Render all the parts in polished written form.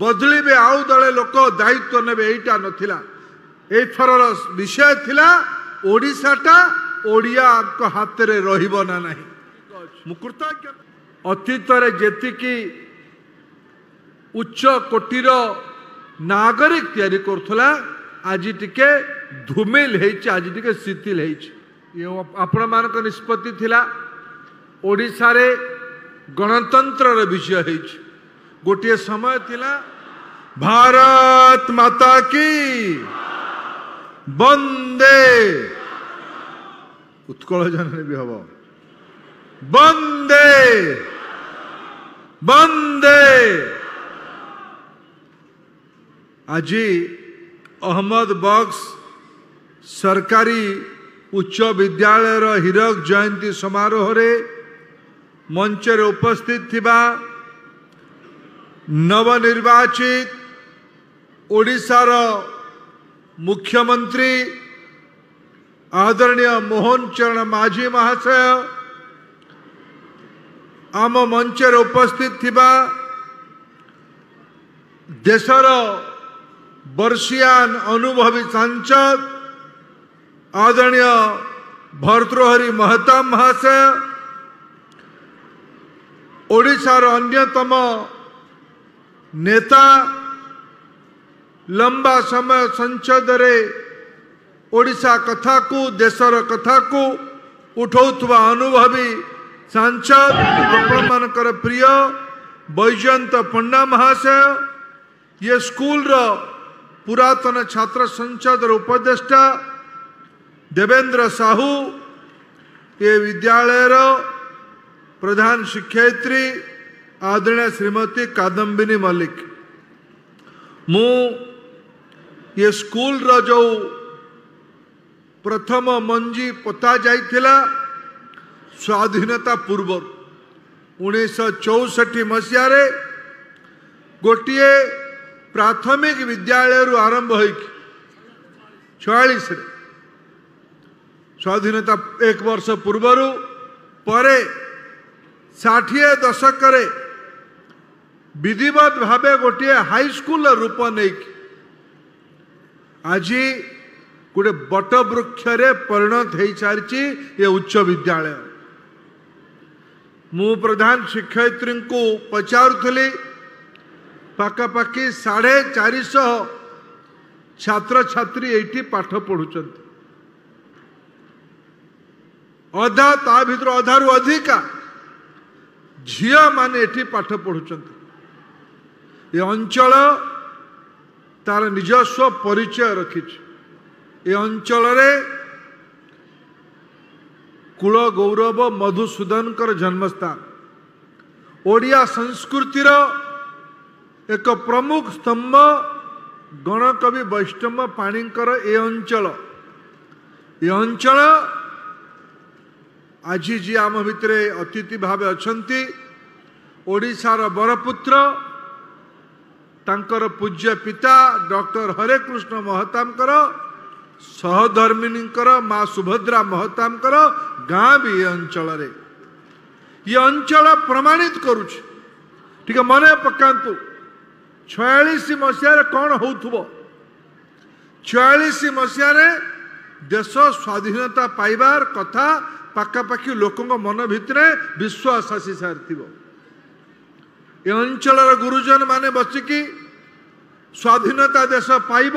बदलिबे आउ दले लोक दायित्व नेबे एटा नथिला एथरर विषय थिला ओडिसाटा ओडिया हाथ रे रहिबो ना नाही मुकृतज्ञ अतीतरे जेतिकी उच्च कोटीर नागरिक तैयारी करथला आज टिके धूमिल हेछि आज टिके शिथिल हेछि आपण मानक निष्पत्ति थिला ओडिसा रे गणतंत्र रे विषय हेछि गोटे समय थिला भारत माता की वंदे उत्कल जननी भी हबो वंदे वंदे आज अहमद बक्स सरकारी उच्च विद्यालय हीरक जयंती समारोह रे मंच रे उपस्थित थिबा नवनिर्वाचित ओडिशार मुख्यमंत्री आदरणीय मोहन चरण माझी महाशय आम मंच रे उपस्थित थिबा देशर वर्षियान अनुभवी सांसद आदरणीय भर्तृहरि महताब महाशय ओडिशार अन्यतम नेता लंबा समय संसद रे ओडिशा कथा को देशर कथा को उठाउथुवा अनुभवी सांसद आपण मानकर प्रिय बैजयंत पंडा महाशय ये स्कूल रो पुरातन छात्र संसद उपदेष्टा देवेंद्र साहू ये विद्यालय रो प्रधान शिक्षयित्री आदरणीय श्रीमती कादम्बिनी मल्लिक मु ये स्कूल रो जो प्रथम मंजी पोता जाइथिला स्वाधीनता पूर्व 1964 मसीह रे गोटिए प्राथमिक विद्यालय रु आरंभ हो 46 स्वाधीनता एक वर्ष पूर्वर परे 60 दशक रे विधिवत भावे गोटे हाई स्कूल रूप नहीं आज गोटे बट वृक्ष रे परिणत हो सारी ये उच्च विद्यालय मु प्रधान शिक्षयित्री को पचारुली पाखापाखि 450 छात्र छात्री ये पाठ पढ़ुंट अधा ता भीतर अधारू अधिका झिया माने एठी पाठ पढ़ुंट ये अंचल तार निजस्व परिचय रखी ये अंचल रे कुल गौरव मधुसूदन जन्मस्थान ओडिया संस्कृतिर एक प्रमुख स्तंभ गणकवि वैष्णव पाणीकर ये अंचल आज जी आम भितर अतिथि भाव अछंती ओडिशार बरपुत्र तांकर पूज्य पिता डॉक्टर हरे कृष्ण महताबकर सहधर्मिणींकर माँ सुभद्रा महताबकर गाँ भी ये अंचल प्रमाणित करुछ ठीक मन पकांतु 46 मसीह कौन हो 46 मसीह देश स्वाधीनता पाइबार कथा पाखापाखि लोकों मन भितर विश्वास आसी सारी ये अंचल गुरुजन माने बसिकी स्वाधीनता देश पाइब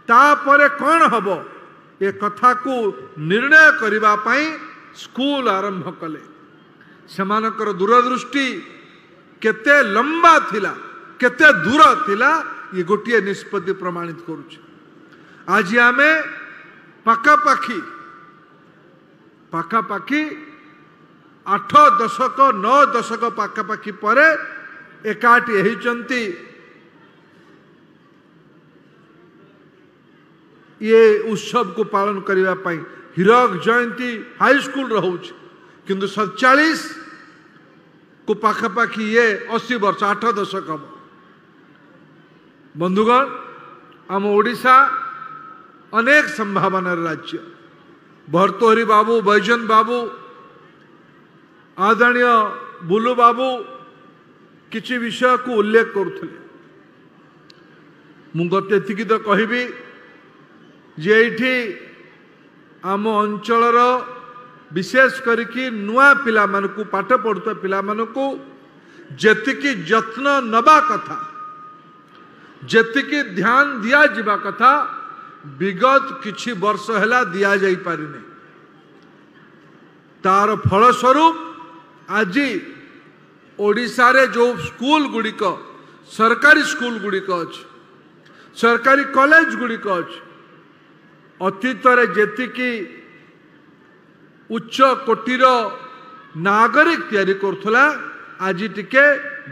तापरे कौन हम ये कथा को निर्णय करने स्कूल आरंभ कले सेमानकर दूरदृष्टि केते लंबा थिला केते दूर थिला ये गोटे निष्पत्ति प्रमाणित करुछ आज आमे पाखापाखि 8 दशक 9 दशक पाखापाखि परे एकाठी होइचंती ये उत्सव को पालन करने हीरक जयंती हाई स्कूल रोच किंतु 47 को पाखापाखि ये 80 वर्ष 8 दशक हम बंधुगण आम ओडिशा अनेक संभावना राज्य भर्तृहरि बाबू बैजयंत बाबू आदरणीय बुलू बाबू किसी विषय को उल्लेख करुले मुझे तो कहबी जे एठी आम अंचलर विशेष करके नुआ पिला मानकु पाठ पढ़ुता पिला मानकु जेतिकी जत्न नबा कथा जेतिकी ध्यान दिया जिबा कथा विगत किछि वर्ष हैला दिया जाई पारिने तार फलस्वरूप आज ओडिशा रे जो स्कूल गुड़िक सरकारी स्कूल गुड़िक अछि सरकारी कॉलेज गुड़िक अछि अतीत रे जेतिकी उच्च कोटीर नागरिक तैयारी करथला आज टिके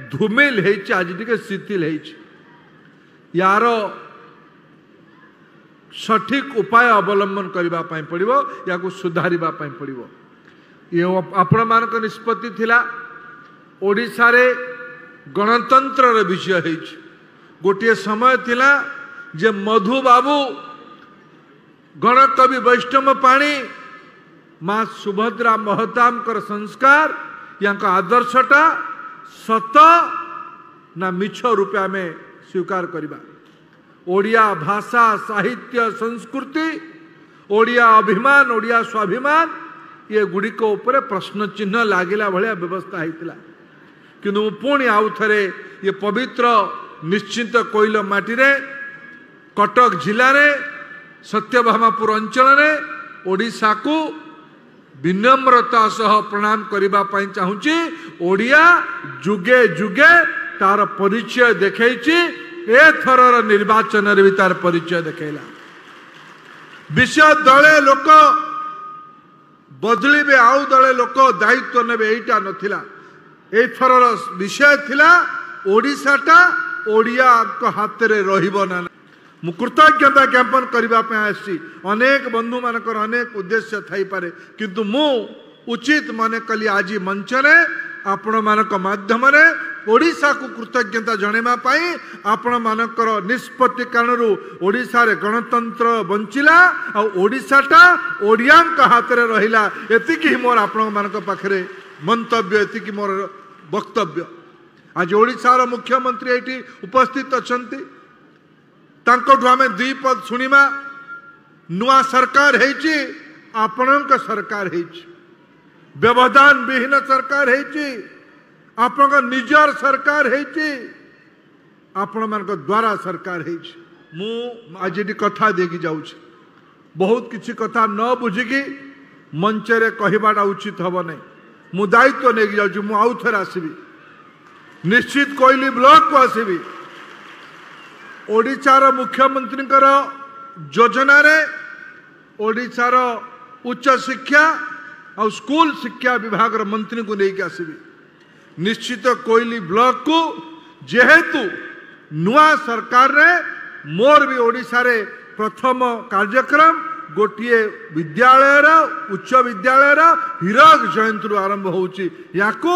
धूमिल हेछि आज टिके शिथिल हेछि यार सठिक उपाय अवलंबन करबा पई पड़िबो या को सुधारिबा पई पड़िबो ये आपण मानक निष्पत्ति थिला ओडिशा रे गणतंत्र रे विषय हेछि गोटे समय थिला जे मधु बाबू गणकवि वैष्णव पाणी माँ सुभद्रा महताम कर संस्कार या आदर्शटा सत ना मिछ रूपे आम स्वीकार करबा ओडिया भाषा साहित्य संस्कृति ओडिया अभिमान ओडिया स्वाभिमान ये गुड़िक उपरे प्रश्न चिन्ह लागिला भलिया व्यवस्था होइतिला किंतु पुणी आउ थरे ये पवित्र निश्चिंत कोइल माटी रे कटक जिले रे सत्यभामापुर अंचल रे ओडिशा को विनम्रता सह प्रणाम करबा पई चाहूची ओडिया जुगे जुगे तार परिचय देखैची ए थरर निर्वाचन रे भी तार परिचय देखैला विषय दले लोक बदलिबे आउ दले लोक दायित्व नेबे एटा नथिला ए थरर विषय थिला ओडिशाटा ओडिया को हाथ रे रहिबो ना मु कृतज्ञता ज्ञापन करने आसी अनेक बंधु मानकर अनेक उद्देश्य थई पारे किंतु मु उचित मन कली आज मंच रे आपण मानक माध्यम रे ओडिशा को कृतज्ञता जणेमा पाई आपण मानकर निष्पत्ति कारणरू ओडिशा रे गणतंत्र बंचिला आ ओडिशाटा ओडियान का हाथ रे रहिला एतिकी मोर आपण मानक पाखरे मंतव्य एतिकी मोर वक्तव्य आज ओडिशा रो मुख्यमंत्री एठी उपस्थित अछंती तांकोठु आमे दुई पद सुनिमा नुआ सरकार हेची आपणक सरकार हेची व्यवधान विहीन सरकार हेची आपणक निजर सरकार हेची आपण मानक द्वारा सरकार हेची मु आज एटी कथा देकी जाउछि बहुत किछि कथा न बुझिकी मंच रे कहिबाटा उचित हबो नै मु दायित्व नेकी जाउछि मु आउ थर आसीबी निश्चित कोइली ब्लॉक को आसीबी ओडिशार मुख्यमंत्री योजना रे ओडिशार उच्च शिक्षा और स्कूल शिक्षा विभाग मंत्री को लेकर आसबी निश्चित कोइली ब्लॉक को जेहेतु नुआ सरकार रे मोर भी ओडिशा रे प्रथम कार्यक्रम गोटे विद्यालय उच्च विद्यालय हीरक जयंती आरंभ होउची याको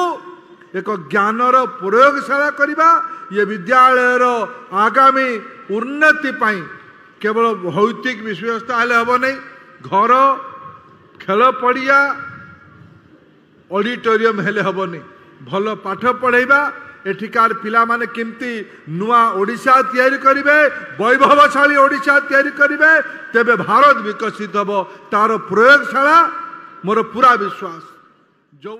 एक ज्ञानर प्रयोगशाला करबा ये विद्यालय आगामी उन्नति पाई केवल भौतिक व्यवस्था हेले हम नहीं घर खेल पड़िया ऑडिटोरियम हेले हम नहीं भल पाठ पढ़ेबा एठिकार पिला माने केमती नुआ ओडिशा तैयारी करिवे वैभवशाली ओडिशा तैयारी करिवे तेबे भारत विकसित हबो तार प्रयोगशाला मोर पूरा विश्वास जो